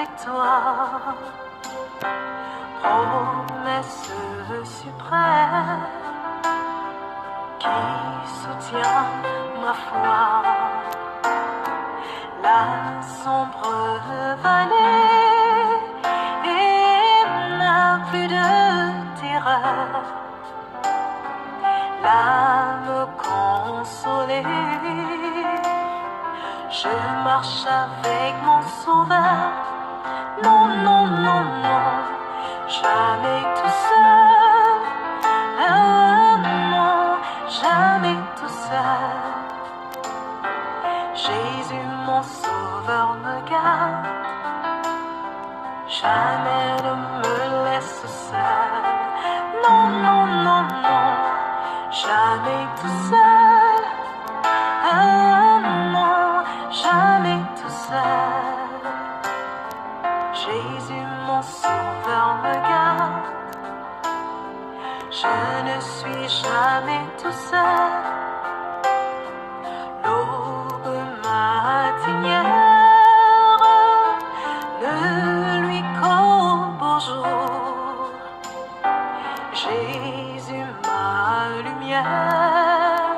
avec toi, promesse suprême qui soutient ma foi. La sombre vallée et n'a plus de terreur. L'âme consolée, je marche avec mon sauveur. Non, non, non, non, jamais tout seul. Non, jamais tout seul. Jésus, mon sauveur, me garde. Jamais ne me laisse seul. Non, non, non, non, jamais tout seul. Non, jamais tout seul. Jésus, mon sauveur, me garde. Je ne suis jamais tout seul. L'aube matinière ne lui qu'au beau jour. Jésus, ma lumière,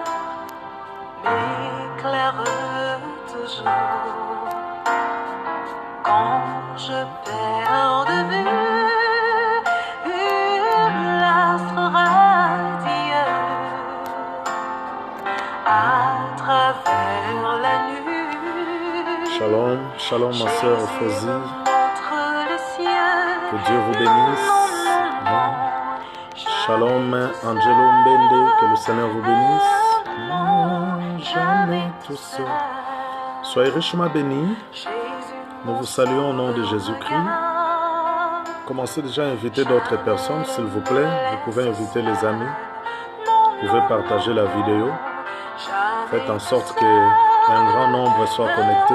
m'éclaire toujours. Quand je perds de vue l'astre radieux à travers la nuit. Shalom, shalom ma sœur Ophosie. Montre le ciel. Que Dieu vous bénisse. Shalom Angelo Mbende, que le Seigneur vous bénisse. Non, jamais tout seul. Soyez richement bénis. Nous vous saluons au nom de Jésus-Christ. Commencez déjà à inviter d'autres personnes, s'il vous plaît. Vous pouvez inviter les amis. Vous pouvez partager la vidéo. Faites en sorte qu'un grand nombre soit connecté.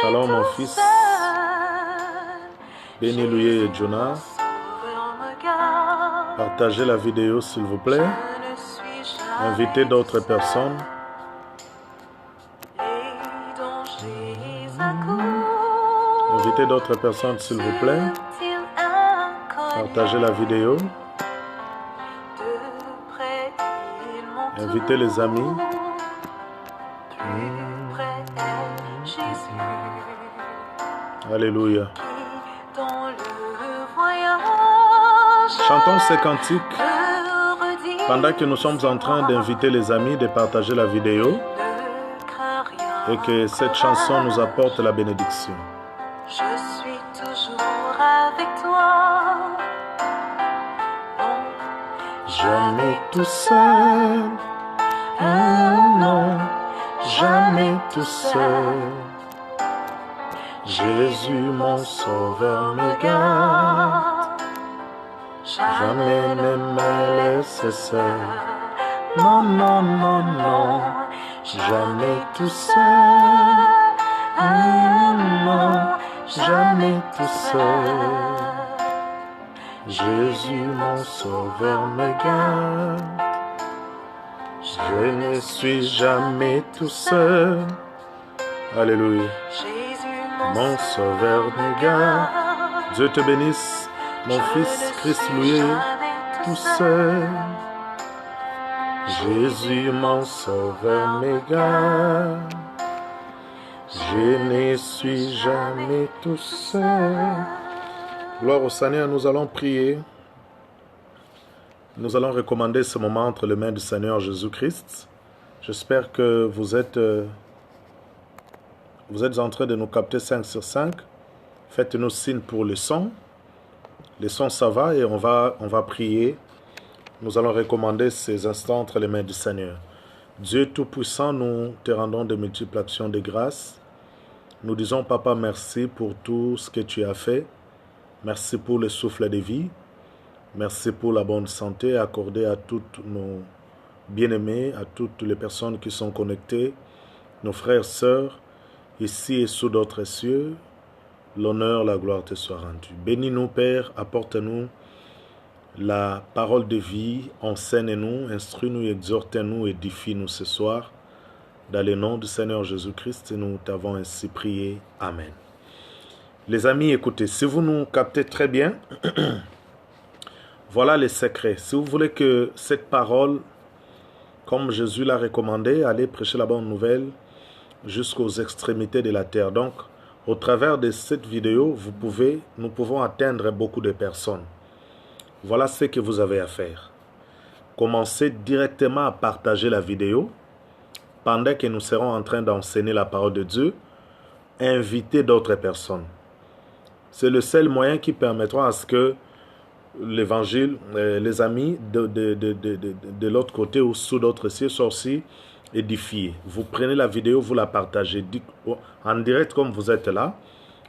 Shalom mon fils. Béni Louis et Jonah. Partagez la vidéo s'il vous plaît. Invitez d'autres personnes. Invitez d'autres personnes s'il vous plaît. Partagez la vidéo. Invitez les amis. Alléluia. Chantons ces cantiques pendant que nous sommes en train d'inviter les amis de partager la vidéo et que cette chanson nous apporte la bénédiction. Je suis toujours avec toi. Non, Jamais tout seul. Non, jamais tout seul. Jésus mon sauveur me garde. Jamais ne me laisse seul. Non, non, non, non. Jamais tout seul. Non, jamais tout seul. Jésus mon sauveur me garde. Je ne suis jamais tout seul. Alléluia. Mon sauveur me garde. Dieu te bénisse, mon fils Christ Louis, tout seul. Jésus mon sauveur me garde. Je ne suis jamais tout seul. Gloire au Seigneur, nous allons prier. Nous allons recommander ce moment entre les mains du Seigneur Jésus-Christ. J'espère que vous êtes en train de nous capter 5 sur 5. Faites-nous signe pour le son. Le son, ça va et on va prier. Nous allons recommander ces instants entre les mains du Seigneur. Dieu Tout-Puissant, nous te rendons de multiples actions de grâce. Nous disons, Papa, merci pour tout ce que tu as fait. Merci pour le souffle de vie. Merci pour la bonne santé accordée à toutes nos bien-aimés, à toutes les personnes qui sont connectées, nos frères, sœurs, ici et sous d'autres cieux. L'honneur, la gloire te soit rendue. Bénis-nous, Père, apporte-nous la parole de vie, enseigne-nous, instruis-nous, exhorte-nous, édifie-nous ce soir. Dans le nom du Seigneur Jésus-Christ, nous t'avons ainsi prié. Amen. Les amis, écoutez, si vous nous captez très bien, voilà les secrets. Si vous voulez que cette parole, comme Jésus l'a recommandé, allez prêcher la bonne nouvelle jusqu'aux extrémités de la terre. Donc, au travers de cette vidéo, nous pouvons atteindre beaucoup de personnes. Voilà ce que vous avez à faire. Commencez directement à partager la vidéo pendant que nous serons en train d'enseigner la parole de Dieu. Invitez d'autres personnes. C'est le seul moyen qui permettra à ce que l'évangile, les amis de l'autre côté ou sous d'autres cieux soient aussi édifiés. Vous prenez la vidéo, vous la partagez en direct comme vous êtes là,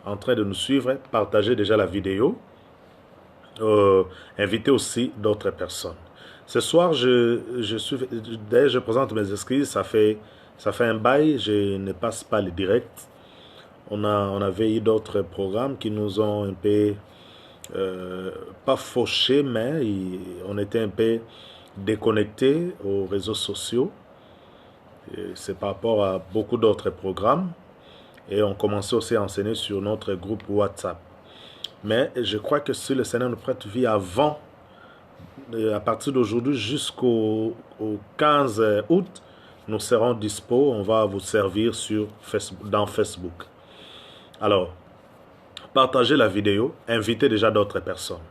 en train de nous suivre. Partagez déjà la vidéo. Invitez aussi d'autres personnes. Ce soir, dès que je présente mes excuses, ça fait un bail, je ne passe pas les directs. On avait eu d'autres programmes qui nous ont un peu, pas fauchés, mais on était un peu déconnectés aux réseaux sociaux. C'est par rapport à beaucoup d'autres programmes. Et on commençait aussi à enseigner sur notre groupe WhatsApp. Mais je crois que si le Seigneur nous prête vie avant, à partir d'aujourd'hui jusqu'au 15 août, nous serons dispo. On va vous servir dans Facebook. Alors, partagez la vidéo, invitez déjà d'autres personnes.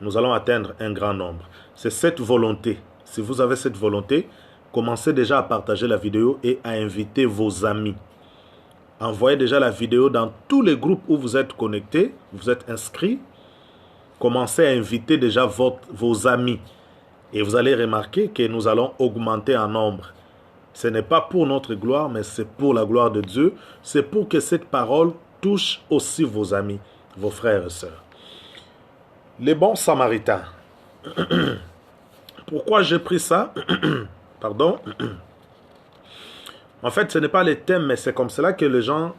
Nous allons atteindre un grand nombre. C'est cette volonté. Si vous avez cette volonté, commencez déjà à partager la vidéo et à inviter vos amis. Envoyez déjà la vidéo dans tous les groupes où vous êtes connectés, vous êtes inscrits. Commencez à inviter déjà vos amis. Et vous allez remarquer que nous allons augmenter en nombre. Ce n'est pas pour notre gloire, mais c'est pour la gloire de Dieu. C'est pour que cette parole touche aussi vos amis, vos frères et sœurs. Les bons samaritains. Pourquoi j'ai pris ça? Pardon. En fait, ce n'est pas les thèmes, mais c'est comme cela que les gens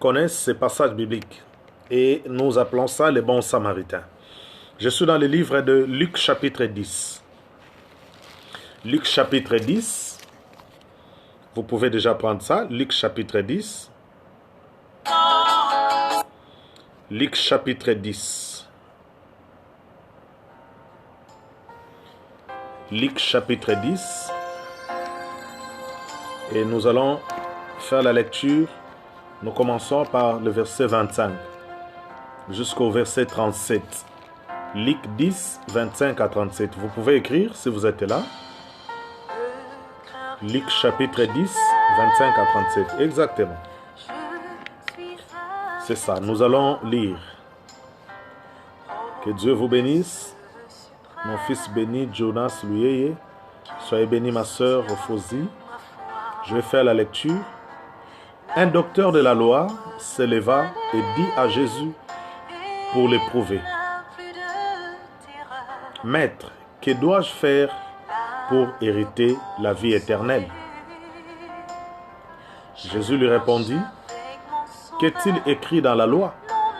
connaissent ces passages bibliques. Et nous appelons ça les bons samaritains. Je suis dans le livre de Luc chapitre 10. Luc chapitre 10. Vous pouvez déjà prendre ça. Luc chapitre 10. Luc chapitre 10. Luc chapitre 10. Et nous allons faire la lecture. Nous commençons par le verset 25 jusqu'au verset 37. Luc 10, 25 à 37. Vous pouvez écrire si vous êtes là. Luc chapitre 10, 25 à 37. Exactement. C'est ça. Nous allons lire. Que Dieu vous bénisse. Mon fils béni, Jonas Luyeye. Soyez béni, ma sœur Ophosie. Je vais faire la lecture. Un docteur de la loi se leva et dit à Jésus pour l'éprouver. Maître, que dois-je faire pour hériter la vie éternelle? Jésus lui répondit, qu'est-il écrit dans la loi?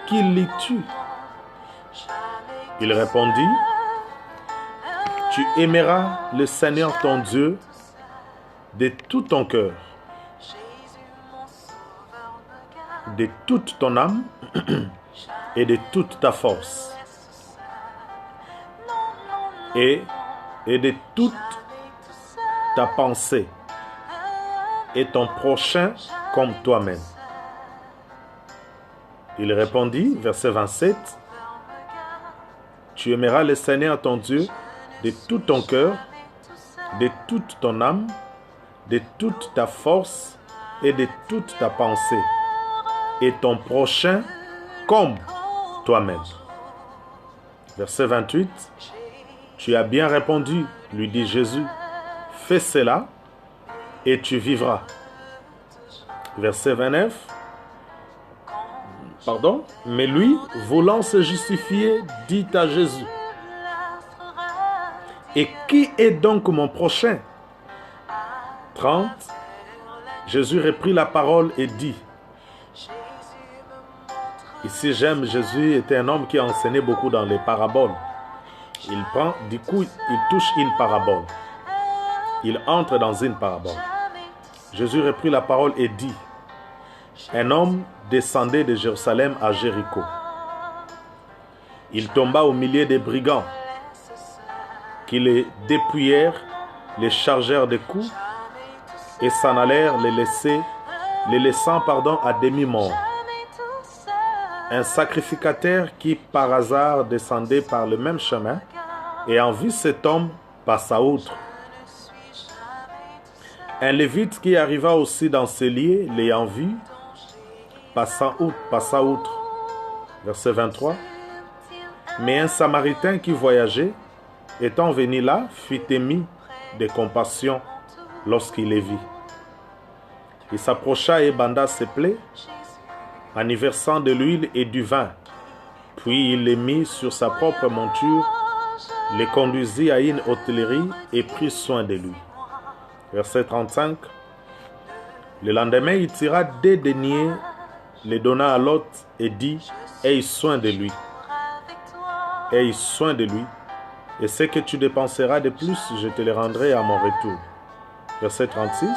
Qui lis-tu? Il répondit, tu aimeras le Seigneur ton Dieu de tout ton cœur, de toute ton âme et de toute ta force et de toute ta pensée et ton prochain comme toi-même. Il répondit, verset 27, tu aimeras le Seigneur ton Dieu de tout ton cœur, de toute ton âme, de toute ta force et de toute ta pensée, et ton prochain comme toi-même. Verset 28, tu as bien répondu, lui dit Jésus, fais cela et tu vivras. Verset 29, mais lui, voulant se justifier, dit à Jésus, et qui est donc mon prochain? 30, Jésus reprit la parole et dit, ici j'aime, Jésus était un homme qui enseignait beaucoup dans les paraboles. Il touche une parabole. Il entre dans une parabole. Jésus reprit la parole et dit, un homme descendait de Jérusalem à Jéricho. Il tomba au milieu des brigands qui le dépouillèrent, les chargèrent de coups et s'en allèrent les laissant à demi-mort. Un sacrificateur qui par hasard descendait par le même chemin et en vit cet homme passa outre. Un lévite qui arriva aussi dans ces lieux, l'ayant vu, passa outre. Verset 23. Mais un Samaritain qui voyageait, étant venu là, fut ému de compassion lorsqu'il les vit. Il s'approcha et banda ses plaies, en y versant de l'huile et du vin. Puis il les mit sur sa propre monture, les conduisit à une hôtellerie et prit soin de lui. Verset 35. Le lendemain, il tira des deniers, les donna à l'hôte et dit, « Aie soin de lui. Aie soin de lui. Et ce que tu dépenseras de plus, je te le rendrai à mon retour. » Verset 36.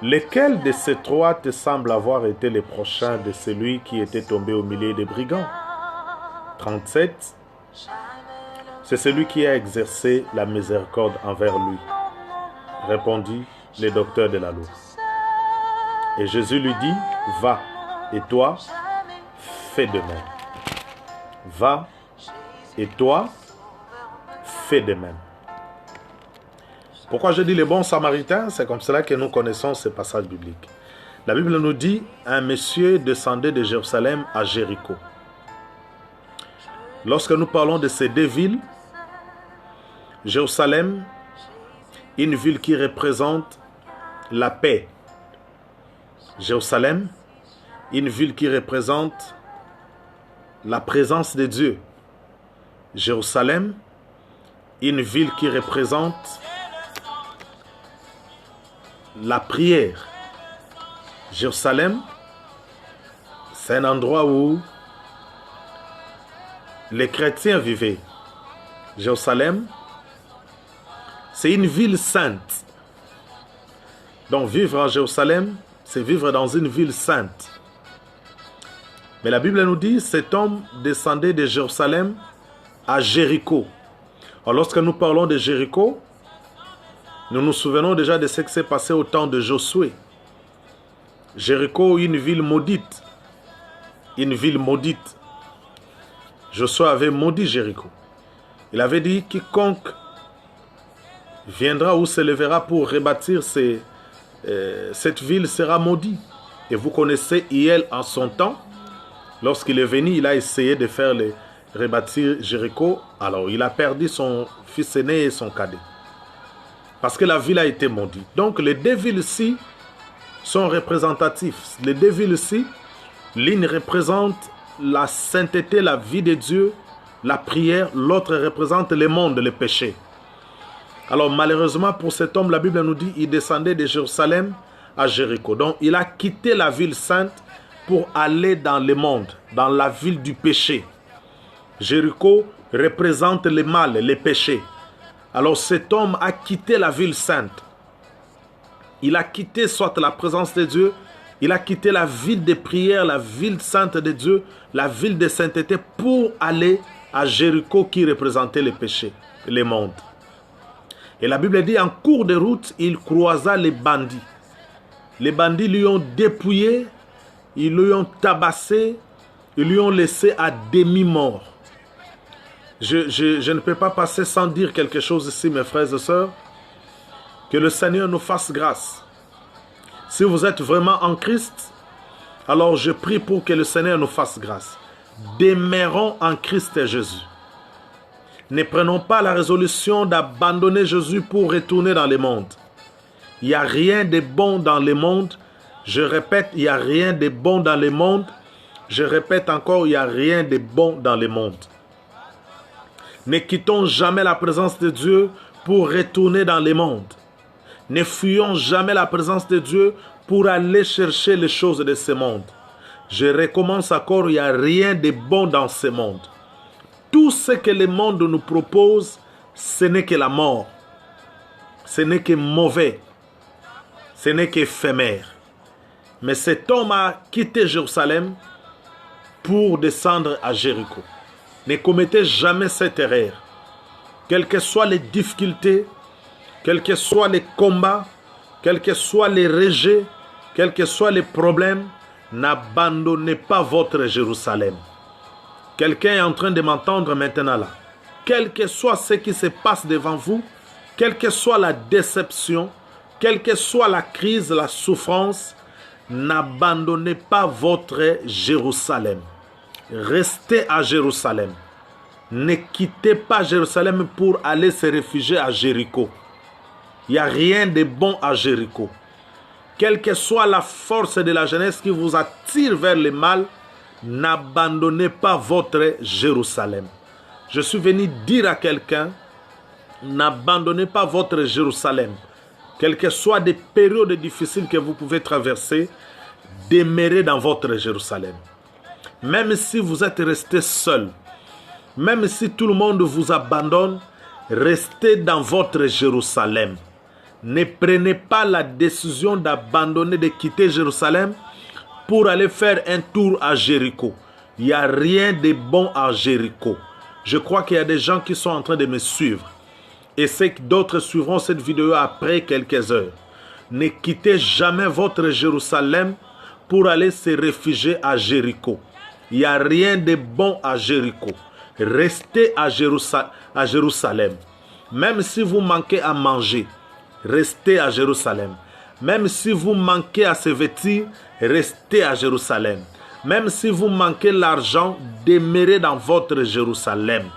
Lequel de ces trois te semble avoir été le prochain de celui qui était tombé au milieu des brigands? 37. C'est celui qui a exercé la miséricorde envers lui, répondit le docteur de la loi. Et Jésus lui dit, va, et toi, fais de même. Va, et toi, fais de même. Pourquoi je dis les bons samaritains? C'est comme cela que nous connaissons ce passage biblique. La Bible nous dit, un monsieur descendait de Jérusalem à Jéricho. Lorsque nous parlons de ces deux villes, Jérusalem, une ville qui représente la paix. Jérusalem, une ville qui représente la présence de Dieu. Jérusalem, une ville qui représente la prière. Jérusalem, c'est un endroit où les chrétiens vivaient. Jérusalem, c'est une ville sainte. Donc vivre en Jérusalem, c'est vivre dans une ville sainte. Mais la Bible nous dit, cet homme descendait de Jérusalem à Jéricho. Alors lorsque nous parlons de Jéricho, nous nous souvenons déjà de ce qui s'est passé au temps de Josué. Jéricho, une ville maudite. Une ville maudite. Josué avait maudit Jéricho. Il avait dit, quiconque viendra ou se lèvera pour rebâtir cette ville sera maudit. Et vous connaissez Hiel en son temps. Lorsqu'il est venu, il a essayé de faire rebâtir Jéricho. Alors, il a perdu son fils aîné et son cadet. Parce que la ville a été maudite. Donc, les deux villes-ci sont représentatifs. Les deux villes-ci, l'une représente la sainteté, la vie de Dieu, la prière. L'autre représente le monde, le péché. Alors malheureusement pour cet homme, la Bible nous dit qu'il descendait de Jérusalem à Jéricho. Donc il a quitté la ville sainte pour aller dans le monde, dans la ville du péché. Jéricho représente le mal, le péché. Alors cet homme a quitté la ville sainte. Il a quitté soit la présence de Dieu, il a quitté la ville de prière, la ville sainte de Dieu, la ville de sainteté pour aller à Jéricho qui représentait le péché, le monde. Et la Bible dit, en cours de route, il croisa les bandits. Les bandits lui ont dépouillé, ils lui ont tabassé, ils lui ont laissé à demi-mort. Je ne peux pas passer sans dire quelque chose ici, mes frères et sœurs. Que le Seigneur nous fasse grâce. Si vous êtes vraiment en Christ, alors je prie pour que le Seigneur nous fasse grâce. Demeurons en Christ Jésus. Ne prenons pas la résolution d'abandonner Jésus pour retourner dans le monde. Il n'y a rien de bon dans le monde. Je répète, il n'y a rien de bon dans le monde. Je répète encore, il n'y a rien de bon dans le monde. Ne quittons jamais la présence de Dieu pour retourner dans le monde. Ne fuyons jamais la présence de Dieu pour aller chercher les choses de ce monde. Je recommence encore, il n'y a rien de bon dans ce monde. Tout ce que le monde nous propose, ce n'est que la mort. Ce n'est que mauvais. Ce n'est qu'éphémère. Mais cet homme a quitté Jérusalem pour descendre à Jéricho. Ne commettez jamais cette erreur. Quelles que soient les difficultés, quels que soient les combats, quels que soient les rejets, quels que soient les problèmes, n'abandonnez pas votre Jérusalem. Quelqu'un est en train de m'entendre maintenant là. Quel que soit ce qui se passe devant vous, quelle que soit la déception, quelle que soit la crise, la souffrance, n'abandonnez pas votre Jérusalem. Restez à Jérusalem. Ne quittez pas Jérusalem pour aller se réfugier à Jéricho. Il n'y a rien de bon à Jéricho. Quelle que soit la force de la jeunesse qui vous attire vers le mal, n'abandonnez pas votre Jérusalem. Je suis venu dire à quelqu'un, n'abandonnez pas votre Jérusalem. Quelles que soient des périodes difficiles que vous pouvez traverser, demeurez dans votre Jérusalem. Même si vous êtes resté seul, même si tout le monde vous abandonne, restez dans votre Jérusalem. Ne prenez pas la décision d'abandonner, de quitter Jérusalem pour aller faire un tour à Jéricho. Il n'y a rien de bon à Jéricho. Je crois qu'il y a des gens qui sont en train de me suivre. Et c'est que d'autres suivront cette vidéo après quelques heures. Ne quittez jamais votre Jérusalem pour aller se réfugier à Jéricho. Il n'y a rien de bon à Jéricho. Restez à Jérusalem. Même si vous manquez à manger, restez à Jérusalem. Même si vous manquez à se vêtir, restez à Jérusalem. Même si vous manquez l'argent, demeurez dans votre Jérusalem.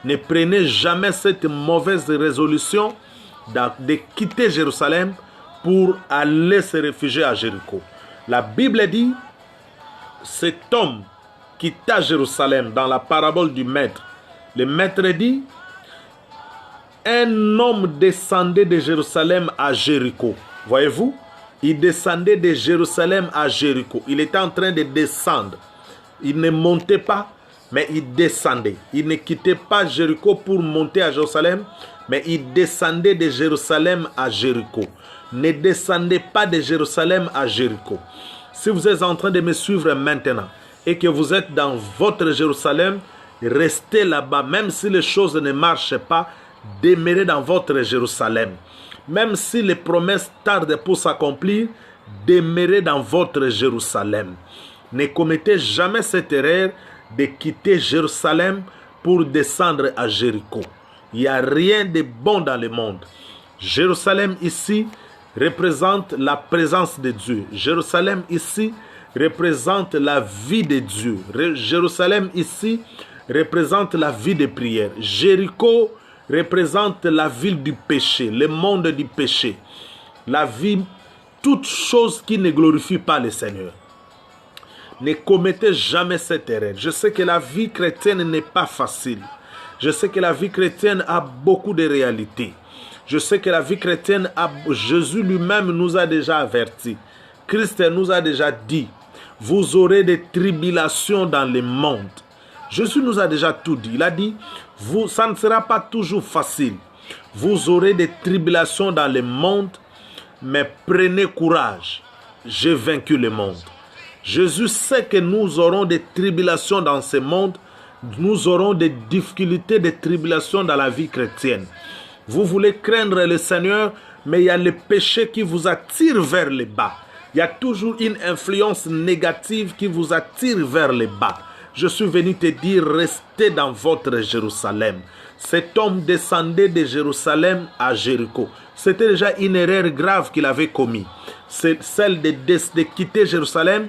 Ne prenez jamais cette mauvaise résolution de quitter Jérusalem pour aller se réfugier à Jéricho. La Bible dit, cet homme quitta Jérusalem dans la parabole du maître. Le maître dit, un homme descendait de Jérusalem à Jéricho. Voyez-vous? Il descendait de Jérusalem à Jéricho. Il était en train de descendre. Il ne montait pas, mais il descendait. Il ne quittait pas Jéricho pour monter à Jérusalem, mais il descendait de Jérusalem à Jéricho. Ne descendez pas de Jérusalem à Jéricho. Si vous êtes en train de me suivre maintenant et que vous êtes dans votre Jérusalem, restez là-bas. Même si les choses ne marchent pas, demeurez dans votre Jérusalem. Même si les promesses tardent pour s'accomplir, demeurez dans votre Jérusalem. Ne commettez jamais cette erreur de quitter Jérusalem pour descendre à Jéricho. Il n'y a rien de bon dans le monde. Jérusalem ici représente la présence de Dieu. Jérusalem ici représente la vie de Dieu. Jérusalem ici représente la vie de prière. Jéricho représente la ville du péché, le monde du péché. La vie, toute chose qui ne glorifie pas le Seigneur. Ne commettez jamais cette erreur. Je sais que la vie chrétienne n'est pas facile. Je sais que la vie chrétienne a beaucoup de réalités. Je sais que la vie chrétienne, Jésus lui-même nous a déjà avertis. Christ nous a déjà dit, vous aurez des tribulations dans le monde. Jésus nous a déjà tout dit. Il a dit, ça ne sera pas toujours facile. Vous aurez des tribulations dans le monde, mais prenez courage. J'ai vaincu le monde. Jésus sait que nous aurons des tribulations dans ce monde. Nous aurons des difficultés, des tribulations dans la vie chrétienne. Vous voulez craindre le Seigneur, mais il y a le péché qui vous attire vers le bas. Il y a toujours une influence négative qui vous attire vers le bas. Je suis venu te dire, restez dans votre Jérusalem. Cet homme descendait de Jérusalem à Jéricho. C'était déjà une erreur grave qu'il avait commise. C'est celle de quitter Jérusalem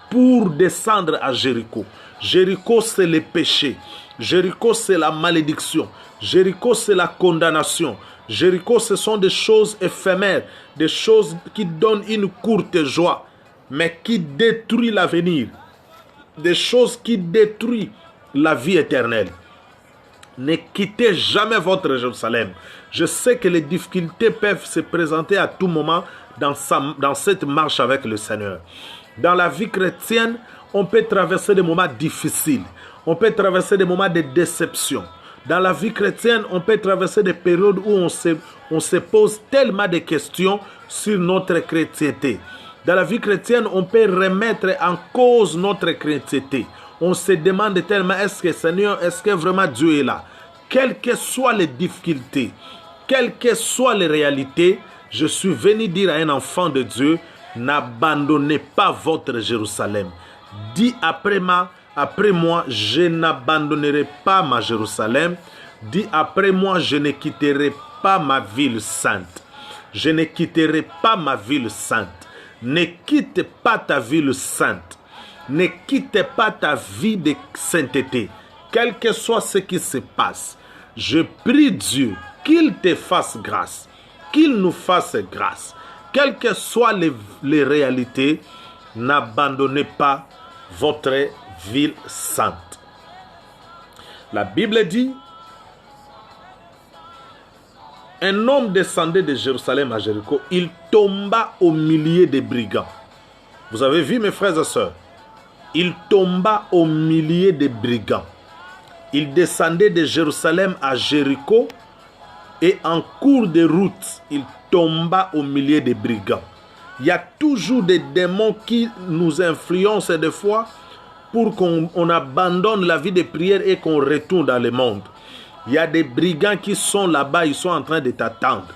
pour descendre à Jéricho. Jéricho, c'est le péché. Jéricho, c'est la malédiction. Jéricho, c'est la condamnation. Jéricho, ce sont des choses éphémères, des choses qui donnent une courte joie, mais qui détruisent l'avenir. Des choses qui détruisent la vie éternelle. Ne quittez jamais votre Jérusalem. Je sais que les difficultés peuvent se présenter à tout moment dans cette marche avec le Seigneur. Dans la vie chrétienne, on peut traverser des moments difficiles. On peut traverser des moments de déception. Dans la vie chrétienne, on peut traverser des périodes où on se pose tellement de questions sur notre chrétienté. Dans la vie chrétienne, on peut remettre en cause notre chrétienté. On se demande tellement, est-ce que Seigneur, est-ce que vraiment Dieu est là? Quelles que soient les difficultés, quelles que soient les réalités, je suis venu dire à un enfant de Dieu, n'abandonnez pas votre Jérusalem. Dis après moi, je n'abandonnerai pas ma Jérusalem. Dis après moi, je ne quitterai pas ma ville sainte. Je ne quitterai pas ma ville sainte. Ne quitte pas ta ville sainte. Ne quitte pas ta vie de sainteté. Quel que soit ce qui se passe, je prie Dieu qu'il te fasse grâce. Qu'il nous fasse grâce. Quelles que soient les réalités, n'abandonnez pas votre ville sainte. La Bible dit, un homme descendait de Jérusalem à Jéricho, il tomba au milieu des brigands. Vous avez vu mes frères et sœurs? Il tomba au milieu des brigands. Il descendait de Jérusalem à Jéricho et en cours de route, il tomba au milieu des brigands. Il y a toujours des démons qui nous influencent des fois pour qu'on abandonne la vie de prière et qu'on retourne dans le monde. Il y a des brigands qui sont là-bas, ils sont en train de t'attendre.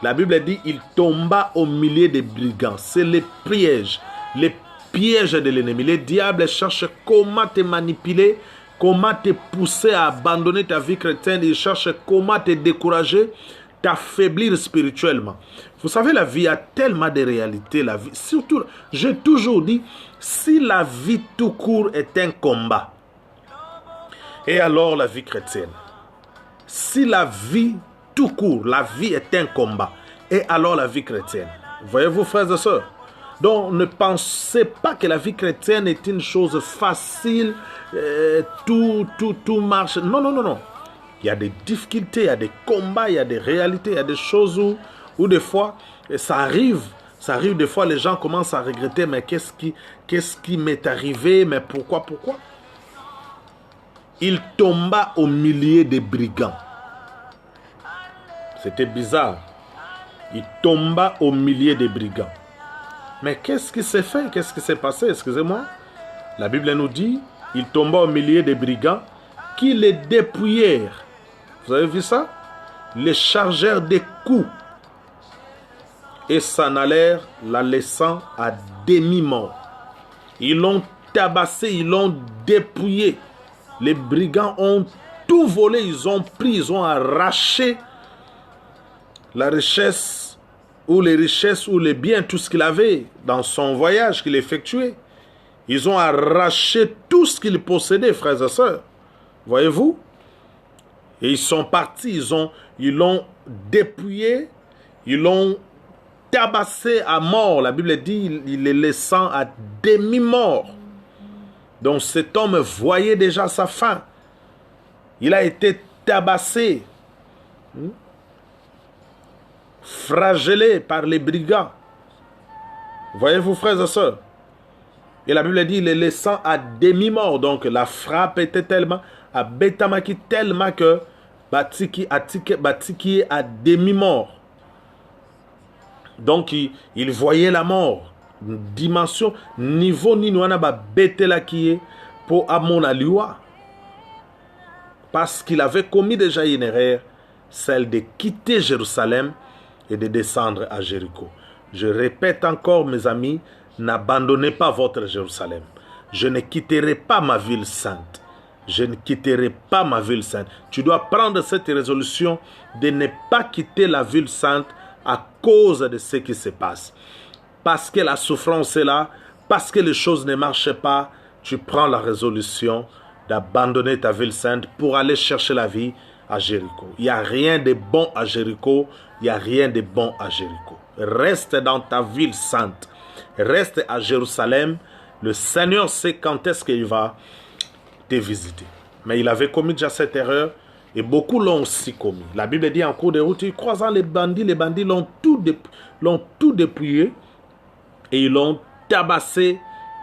La Bible dit, il tomba au milieu des brigands. C'est les pièges de l'ennemi. Le diable cherche comment te manipuler, comment te pousser à abandonner ta vie chrétienne. Il cherche comment te décourager, t'affaiblir spirituellement. Vous savez, la vie a tellement de réalités. La vie, surtout, j'ai toujours dit, si la vie tout court est un combat, et alors la vie chrétienne. Si la vie tout court, la vie est un combat, et alors la vie chrétienne. Voyez-vous, frères et sœurs? Donc, ne pensez pas que la vie chrétienne est une chose facile, tout marche. Non, non, non, non. Il y a des difficultés, il y a des combats, il y a des réalités, il y a des choses où des fois, ça arrive des fois, les gens commencent à regretter, mais qu'est-ce qui m'est arrivé, mais pourquoi? Il tomba au milieu des brigands. C'était bizarre. Il tomba au milieu des brigands. Mais qu'est-ce qui s'est fait? Qu'est-ce qui s'est passé? Excusez-moi. La Bible nous dit, il tomba au milieu des brigands qui les dépouillèrent. Vous avez vu ça? Les chargèrent des coups et s'en allèrent, la laissant à demi-mort. Ils l'ont tabassé, ils l'ont dépouillé. Les brigands ont tout volé, ils ont pris, ils ont arraché la richesse ou les richesses ou les biens, tout ce qu'il avait dans son voyage qu'il effectuait. Ils ont arraché tout ce qu'ils possédaient, frères et sœurs. Voyez-vous? Et ils sont partis, ils l'ont dépouillé, ils l'ont tabassé à mort. La Bible dit, il les laissant à demi-mort. Donc cet homme voyait déjà sa fin. Il a été tabassé, flagellé par les brigands. Voyez-vous, frères et sœurs? Et la Bible dit, il les laissant à demi-mort. Donc la frappe était tellement, à Betamaki tellement que Batiki est à demi-mort. Donc il voyait la mort. Dimension, niveau ni nous ba betela qui est pour amon aliwa. Parce qu'il avait commis déjà une erreur, celle de quitter Jérusalem et de descendre à Jéricho. Je répète encore, mes amis, n'abandonnez pas votre Jérusalem. Je ne quitterai pas ma ville sainte. Je ne quitterai pas ma ville sainte. Tu dois prendre cette résolution de ne pas quitter la ville sainte à cause de ce qui se passe. Parce que la souffrance est là, parce que les choses ne marchent pas, tu prends la résolution d'abandonner ta ville sainte pour aller chercher la vie à Jéricho. Il n'y a rien de bon à Jéricho, il n'y a rien de bon à Jéricho. Reste dans ta ville sainte, reste à Jérusalem. Le Seigneur sait quand est-ce qu'il va te visiter. Mais il avait commis déjà cette erreur et beaucoup l'ont aussi commis. La Bible dit en cours de route, croisant les bandits l'ont tout dépouillé. Et ils l'ont tabassé,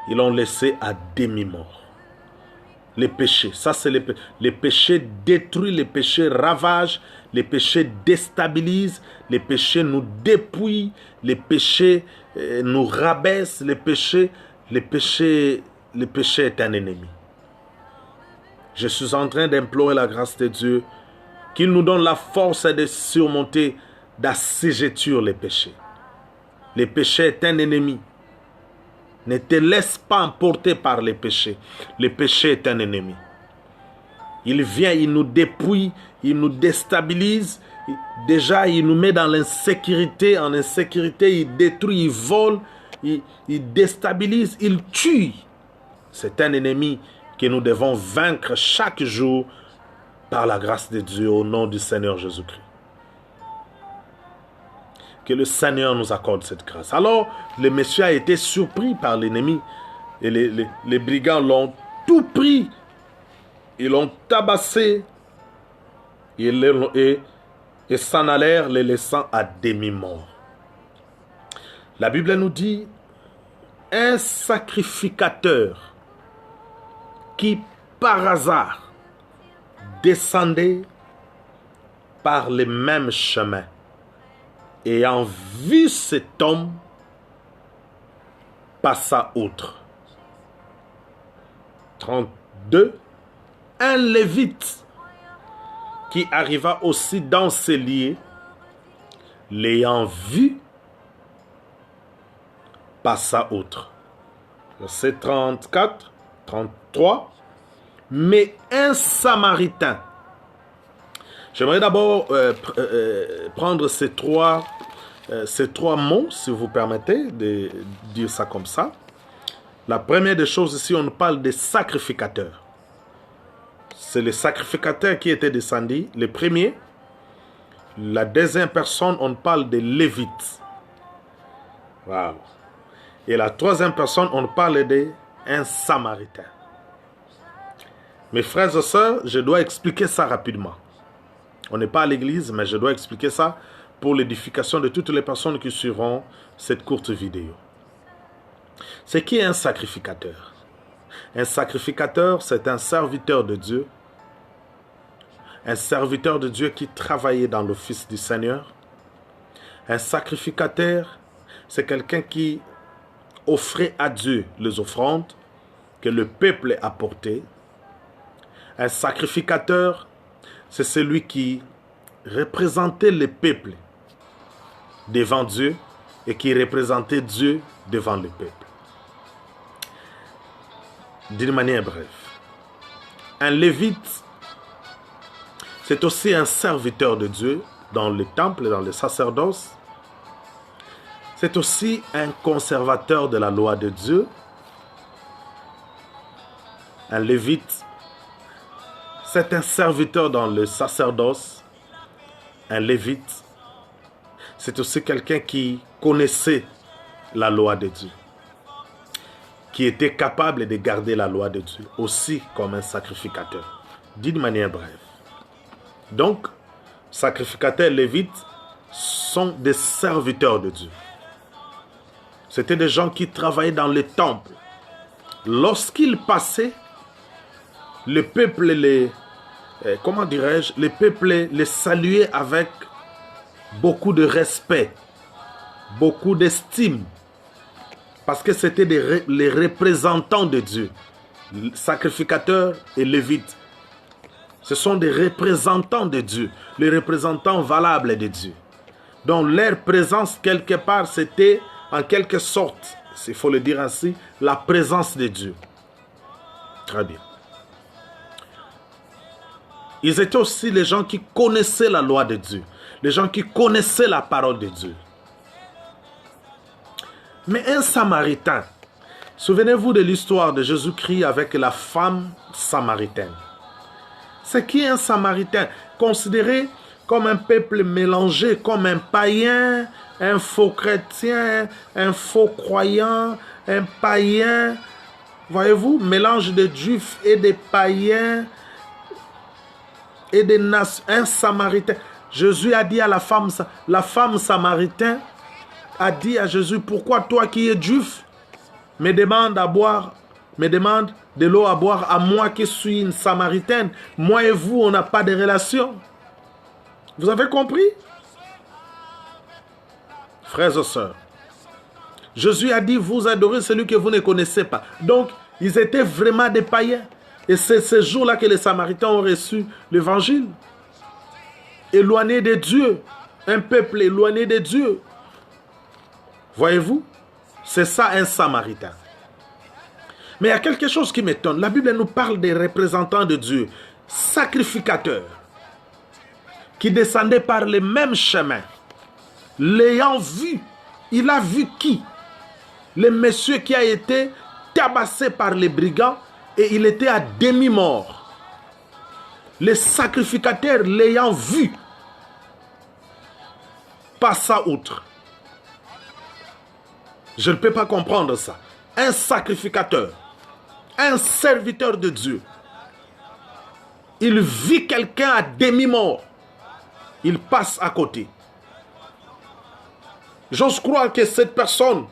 ils l'ont laissé à demi-mort. Les péchés, ça c'est les péchés détruisent, les péchés ravagent, les péchés déstabilisent, les péchés nous dépouillent, les péchés nous rabaisse, le péché est un ennemi. Je suis en train d'implorer la grâce de Dieu, qu'il nous donne la force de surmonter, d'assujettir les péchés. Le péché est un ennemi. Ne te laisse pas emporter par les péchés. Le péché est un ennemi. Il vient, il nous dépouille, il nous déstabilise. Déjà, il nous met dans l'insécurité. En insécurité, il détruit, il vole, il déstabilise, il tue. C'est un ennemi que nous devons vaincre chaque jour par la grâce de Dieu au nom du Seigneur Jésus-Christ. Que le Seigneur nous accorde cette grâce. Alors, le monsieur a été surpris par l'ennemi. Et les brigands l'ont tout pris. Ils l'ont tabassé. Et s'en allèrent, les laissant à demi-mort. La Bible nous dit, un sacrificateur qui, par hasard, descendait par les mêmes chemins, ayant vu cet homme, passa outre. 32. Un lévite qui arriva aussi dans ces lieux, l'ayant vu, passa outre. Verset 34, 33. Mais un Samaritain. J'aimerais d'abord prendre ces trois mots, si vous permettez de dire ça comme ça. La première des choses ici, on parle des sacrificateurs. C'est les sacrificateurs qui étaient descendus, les premiers. La deuxième personne, on parle des Lévites. Wow. Et la troisième personne, on parle d'un Samaritain. Mes frères et sœurs, je dois expliquer ça rapidement. On n'est pas à l'église, mais je dois expliquer ça pour l'édification de toutes les personnes qui suivront cette courte vidéo. C'est qui est un sacrificateur? Un sacrificateur, c'est un serviteur de Dieu. Un serviteur de Dieu qui travaillait dans l'office du Seigneur. Un sacrificateur, c'est quelqu'un qui offrait à Dieu les offrandes que le peuple apportait. Un sacrificateur, c'est celui qui représentait le peuple devant Dieu et qui représentait Dieu devant le peuple. D'une manière brève, un lévite, c'est aussi un serviteur de Dieu dans le temple, dans le sacerdoce. C'est aussi un conservateur de la loi de Dieu. Un lévite, c'est un serviteur dans le sacerdoce. Un lévite, c'est aussi quelqu'un qui connaissait la loi de Dieu, qui était capable de garder la loi de Dieu, aussi comme un sacrificateur, d'une manière brève. Donc, sacrificateurs et lévites sont des serviteurs de Dieu. C'était des gens qui travaillaient dans le temple. Lorsqu'ils passaient, le peuple les saluait avec beaucoup de respect, beaucoup d'estime, parce que c'était les représentants de Dieu. Sacrificateurs et lévites, ce sont des représentants de Dieu, les représentants valables de Dieu. Donc leur présence quelque part, c'était en quelque sorte, s'il faut le dire ainsi, la présence de Dieu. Très bien. Ils étaient aussi les gens qui connaissaient la loi de Dieu, les gens qui connaissaient la parole de Dieu. Mais un Samaritain, souvenez-vous de l'histoire de Jésus-Christ avec la femme samaritaine. C'est qui un Samaritain? Considéré comme un peuple mélangé, comme un païen, un faux chrétien, un faux croyant, un païen. Voyez-vous, mélange de juifs et de païens et des nations. Un Samaritain. Jésus a dit à la femme samaritaine a dit à Jésus, pourquoi toi qui es juif me demande de l'eau à boire à moi qui suis une Samaritaine. Moi et vous, on n'a pas de relation. Vous avez compris? Frères et sœurs, Jésus a dit, vous adorez celui que vous ne connaissez pas. Donc, ils étaient vraiment des païens. Et c'est ce jour-là que les Samaritains ont reçu l'évangile. Éloignés de Dieu. Un peuple éloigné de Dieu. Voyez-vous? C'est ça un Samaritain. Mais il y a quelque chose qui m'étonne. La Bible nous parle des représentants de Dieu, sacrificateurs, qui descendaient par les mêmes chemins. L'ayant vu, il a vu qui? Le monsieur qui a été tabassé par les brigands et il était à demi-mort. Les sacrificateurs l'ayant vu passa outre. Je ne peux pas comprendre ça. Un sacrificateur, un serviteur de Dieu, il vit quelqu'un à demi-mort, il passe à côté. J'ose croire que cette personne,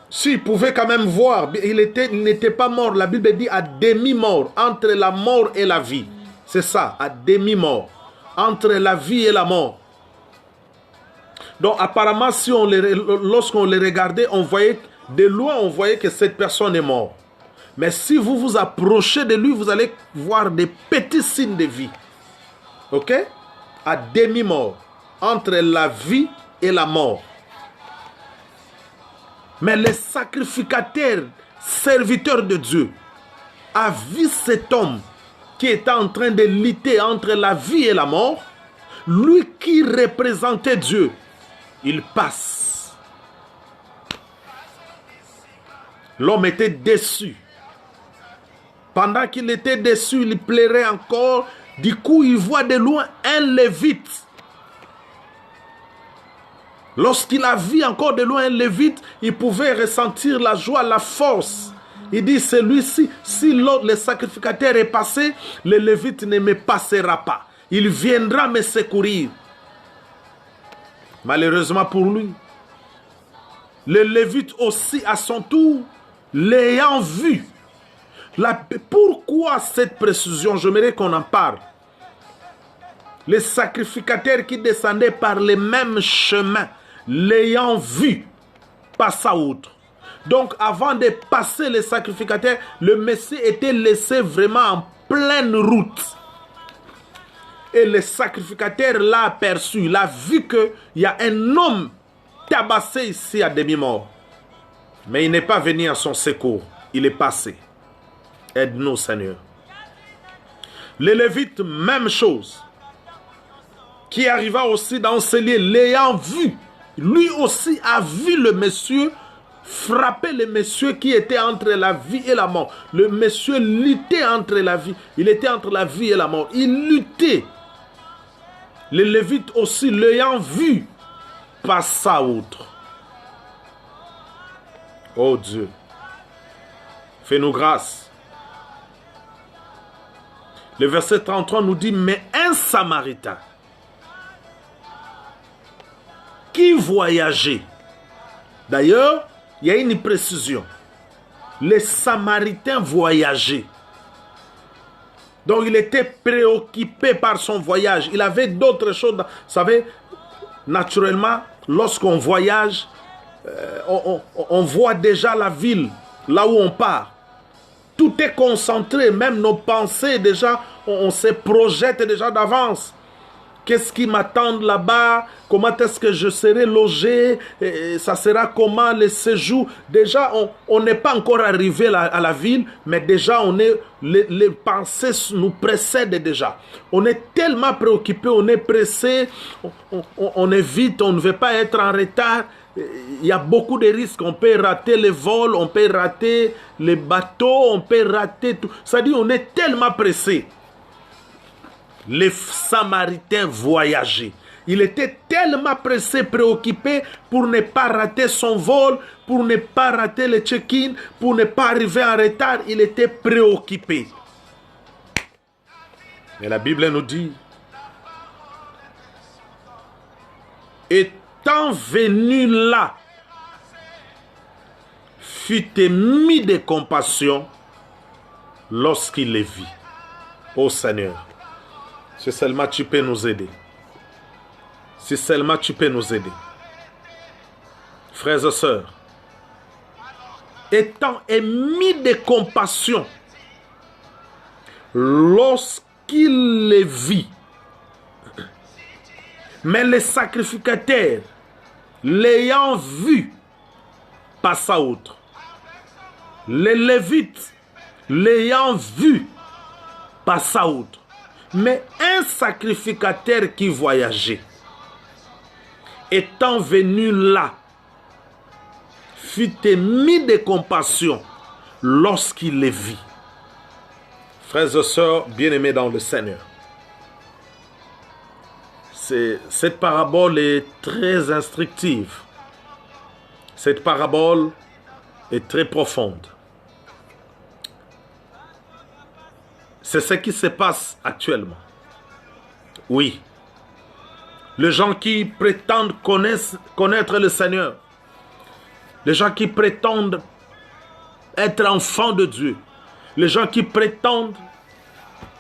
s'il pouvait quand même voir, il n'était pas mort. La Bible dit à demi-mort, entre la mort et la vie. C'est ça, à demi-mort, entre la vie et la mort. Donc apparemment, lorsqu'on les regardait, on voyait de loin, on voyait que cette personne est morte. Mais si vous vous approchez de lui, vous allez voir des petits signes de vie. Ok? À demi-mort, entre la vie et la mort. Mais les sacrificateurs, serviteurs de Dieu, a vu cet homme qui était en train de lutter entre la vie et la mort, lui qui représentait Dieu, il passe. L'homme était déçu. Pendant qu'il était déçu, il pleurait encore. Du coup, il voit de loin un lévite. Lorsqu'il a vu encore de loin un lévite, il pouvait ressentir la joie, la force. Il dit, celui-ci, si l'autre, le sacrificateur est passé, le lévite ne me passera pas. Il viendra me secourir. Malheureusement pour lui, le lévite aussi à son tour, l'ayant vu. Pourquoi cette précision? J'aimerais qu'on en parle. Les sacrificateurs qui descendaient par les mêmes chemins, l'ayant vu, passa outre. Donc avant de passer les sacrificateurs, le Messie était laissé vraiment en pleine route. Et le sacrificateur l'a aperçu, il a vu qu'il y a un homme tabassé ici à demi-mort. Mais il n'est pas venu à son secours, il est passé. Aide-nous, Seigneur. Les Lévites, même chose. Qui arriva aussi dans ce lieu, l'ayant vu. Lui aussi a vu le monsieur frapper le monsieur qui était entre la vie et la mort. Le monsieur luttait entre la vie. Il était entre la vie et la mort. Il luttait. Les Lévites aussi, l'ayant vu, passa outre. Oh Dieu, fais-nous grâce. Le verset 33 nous dit, mais un Samaritain qui voyageait. D'ailleurs, il y a une précision. Les Samaritains voyageaient. Donc il était préoccupé par son voyage. Il avait d'autres choses. Vous savez, naturellement, lorsqu'on voyage, on voit déjà la ville, là où on part. Tout est concentré, même nos pensées déjà, on se projette déjà d'avance. Qu'est-ce qui m'attend là-bas? Comment est-ce que je serai logé? Et ça sera comment le séjour? Déjà, on n'est pas encore arrivé à la ville, mais déjà, les pensées nous précèdent déjà. On est tellement préoccupé, on est pressé, on est vite, on ne veut pas être en retard. Il y a beaucoup de risques. On peut rater les vols, on peut rater les bateaux, on peut rater tout. C'est-à-dire, on est tellement pressé. Les Samaritains voyageaient. Il était tellement pressé, préoccupé pour ne pas rater son vol, pour ne pas rater le check-in, pour ne pas arriver en retard. Il était préoccupé. Mais la Bible nous dit, étant venu là, fut ému de compassion lorsqu'il les vit. Ô Seigneur, si seulement tu peux nous aider. Si seulement tu peux nous aider. Frères et sœurs, étant émis de compassion, lorsqu'il les vit, mais les sacrificateurs, l'ayant vu, passa outre. Les Lévites, l'ayant vu, passa outre. Mais un sacrificateur qui voyageait, étant venu là, fut émis de compassion lorsqu'il les vit. Frères et sœurs bien-aimés dans le Seigneur, cette parabole est très instructive. Cette parabole est très profonde. C'est ce qui se passe actuellement. Oui. Les gens qui prétendent connaître le Seigneur, les gens qui prétendent être enfants de Dieu, les gens qui prétendent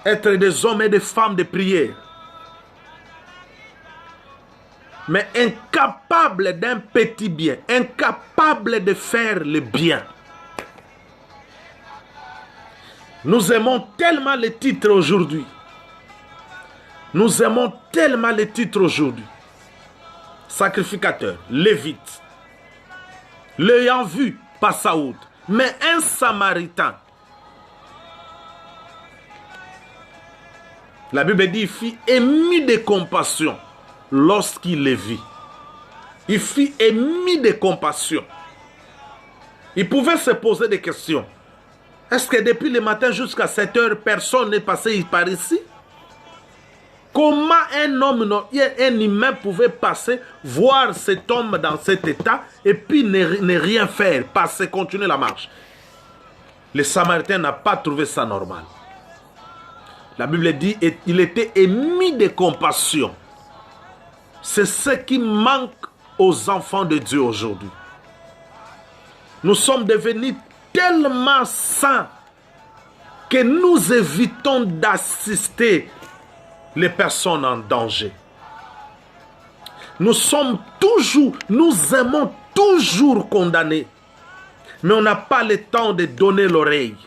être des hommes et des femmes de prière, mais incapables d'un petit bien, incapables de faire le bien. Nous aimons tellement les titres aujourd'hui. Nous aimons tellement les titres aujourd'hui. Sacrificateur, Lévite, l'ayant vu, passa outre. Mais un Samaritain, la Bible dit, il fut ému de compassion lorsqu'il les vit. Il fut ému de compassion. Il pouvait se poser des questions. Est-ce que depuis le matin jusqu'à 7 heures, personne n'est passé par ici? Comment un homme, un humain pouvait passer, voir cet homme dans cet état et puis ne rien faire, passer, continuer la marche? Le Samaritain n'a pas trouvé ça normal. La Bible dit qu'il était ému de compassion. C'est ce qui manque aux enfants de Dieu aujourd'hui. Nous sommes devenus tellement saints que nous évitons d'assister les personnes en danger. Nous aimons toujours condamner, mais on n'a pas le temps de donner l'oreille,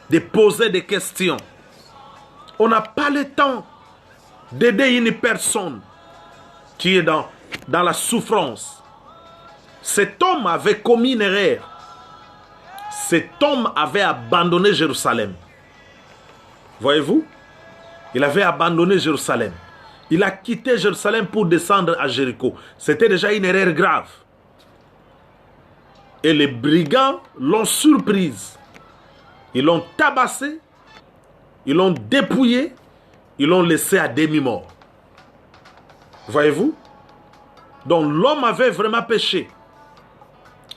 de poser des questions. On n'a pas le temps d'aider une personne qui est dans la souffrance. Cet homme avait commis une erreur. Cet homme avait abandonné Jérusalem. Voyez-vous? Il avait abandonné Jérusalem. Il a quitté Jérusalem pour descendre à Jéricho. C'était déjà une erreur grave. Et les brigands l'ont surprise. Ils l'ont tabassé. Ils l'ont dépouillé. Ils l'ont laissé à demi-mort. Voyez-vous? Donc l'homme avait vraiment péché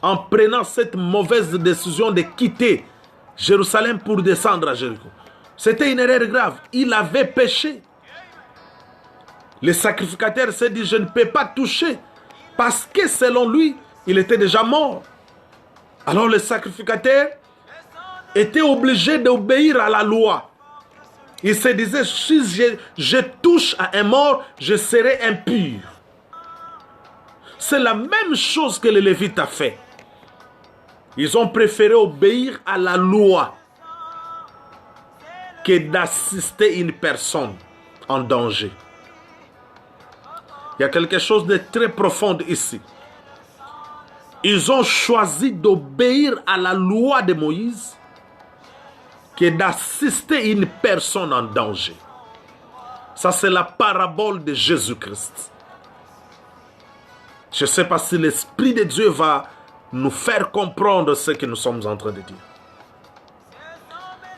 en prenant cette mauvaise décision de quitter Jérusalem pour descendre à Jéricho. C'était une erreur grave. Il avait péché. Le sacrificateur s'est dit, je ne peux pas toucher, parce que selon lui, il était déjà mort. Alors le sacrificateur était obligé d'obéir à la loi. Il se disait, si je touche à un mort, je serai impur. C'est la même chose que le Lévite a fait. Ils ont préféré obéir à la loi que d'assister une personne en danger. Il y a quelque chose de très profond ici. Ils ont choisi d'obéir à la loi de Moïse que d'assister une personne en danger. Ça, c'est la parabole de Jésus-Christ. Je ne sais pas si l'Esprit de Dieu va nous faire comprendre ce que nous sommes en train de dire.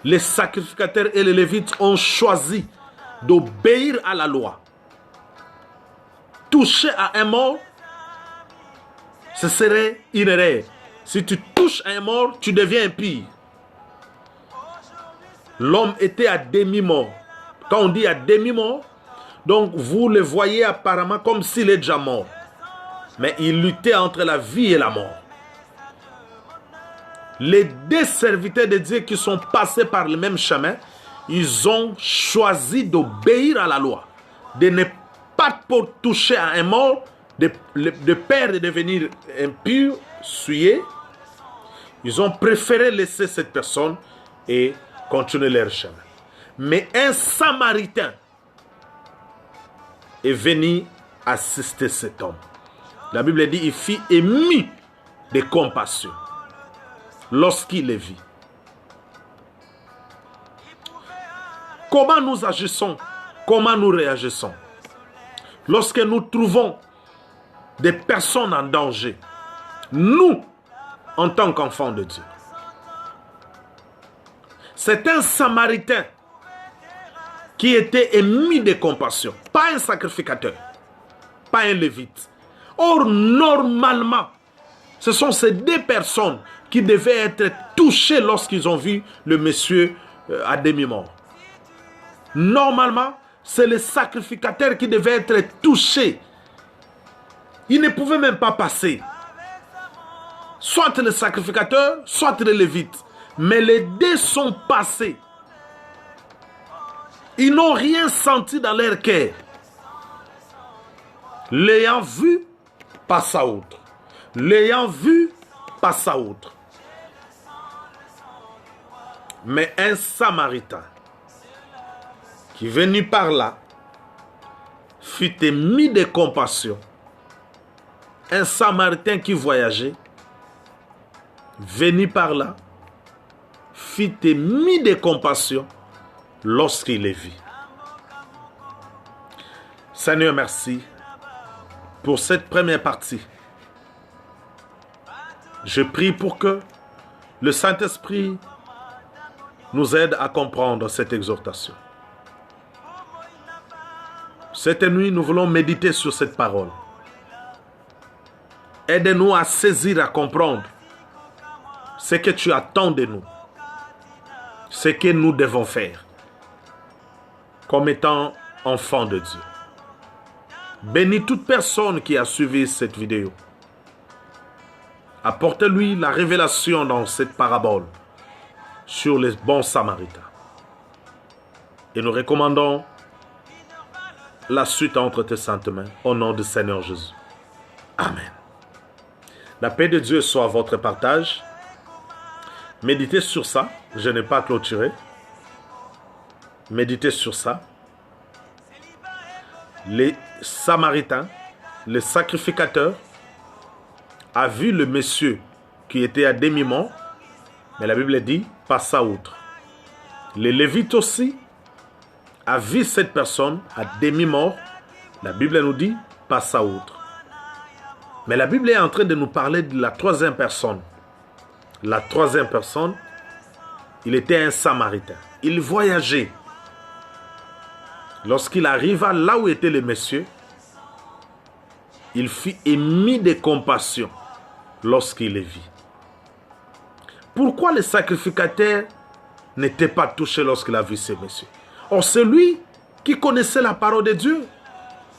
Les sacrificateurs et les Lévites ont choisi d'obéir à la loi. Toucher à un mort, ce serait une erreur. Si tu touches à un mort, tu deviens impie. L'homme était à demi-mort. Quand on dit à demi-mort, donc vous le voyez apparemment comme s'il est déjà mort. Mais il luttait entre la vie et la mort. Les deux serviteurs de Dieu qui sont passés par le même chemin, ils ont choisi d'obéir à la loi. De ne pas pour toucher à un mort, de peur de devenir impur, souillé, ils ont préféré laisser cette personne et continuer leur chemin. Mais un Samaritain est venu assister cet homme. La Bible dit il fut ému de compassion lorsqu'il le vit. Comment nous agissons? Comment nous réagissons? Lorsque nous trouvons des personnes en danger, nous, en tant qu'enfants de Dieu. C'est un Samaritain qui était ému de compassion, pas un sacrificateur, pas un lévite. Or, normalement, ce sont ces deux personnes qui devaient être touchées lorsqu'ils ont vu le monsieur à demi-mort. Normalement, c'est le sacrificateur qui devait être touché. Il ne pouvait même pas passer. Soit le sacrificateur, soit le lévite. Mais les deux sont passés. Ils n'ont rien senti dans leur cœur. L'ayant vu, passe à autre. L'ayant vu, passe à autre. Mais un Samaritain qui venu par là fut ému de compassion. Un Samaritain qui voyageait, venu par là, fut ému de compassion lorsqu'il les vit. Seigneur, merci pour cette première partie. Je prie pour que le Saint-Esprit nous aide à comprendre cette exhortation. Cette nuit, nous voulons méditer sur cette parole. Aide-nous à saisir, à comprendre ce que tu attends de nous, ce que nous devons faire comme étant enfants de Dieu. Bénis toute personne qui a suivi cette vidéo. Apporte-lui la révélation dans cette parabole sur les bons Samaritains. Et nous recommandons la suite entre tes saintes mains, au nom du Seigneur Jésus. Amen. La paix de Dieu soit votre partage. Méditez sur ça. Je n'ai pas clôturé. Méditez sur ça. Les Samaritains, les sacrificateurs, a vu le monsieur qui était à demi-mort, mais la Bible dit, passa outre. Les Lévites aussi a vu cette personne à demi-mort, la Bible nous dit, passa outre. Mais la Bible est en train de nous parler de la troisième personne. La troisième personne, il était un Samaritain. Il voyageait. Lorsqu'il arriva là où était le monsieur, il fut ému de compassion lorsqu'il le vit. Pourquoi le sacrificateur n'était pas touché lorsqu'il a vu ce monsieur? Or, c'est lui qui connaissait la parole de Dieu.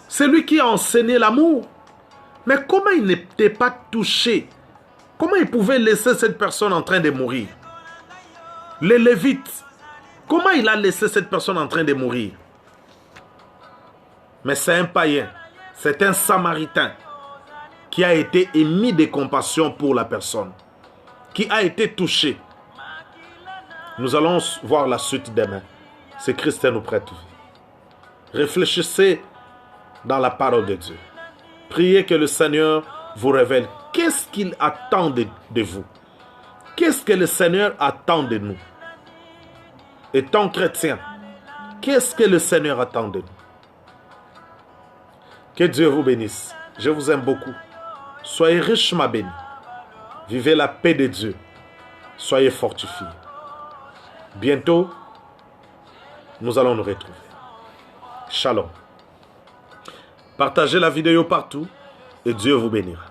C'est lui qui a enseigné l'amour. Mais comment il n'était pas touché? Comment il pouvait laisser cette personne en train de mourir? Les Lévites, comment il a laissé cette personne en train de mourir? Mais c'est un païen, c'est un Samaritain qui a été émis de compassion pour la personne, qui a été touché. Nous allons voir la suite demain. C'est Christ nous prête vie. Réfléchissez dans la parole de Dieu. Priez que le Seigneur vous révèle qu'est-ce qu'il attend de vous. Qu'est-ce que le Seigneur attend de nous. Étant chrétien, qu'est-ce que le Seigneur attend de nous? Que Dieu vous bénisse. Je vous aime beaucoup. Soyez richement bénis. Vivez la paix de Dieu. Soyez fortifiés. Bientôt, nous allons nous retrouver. Shalom. Partagez la vidéo partout et Dieu vous bénira.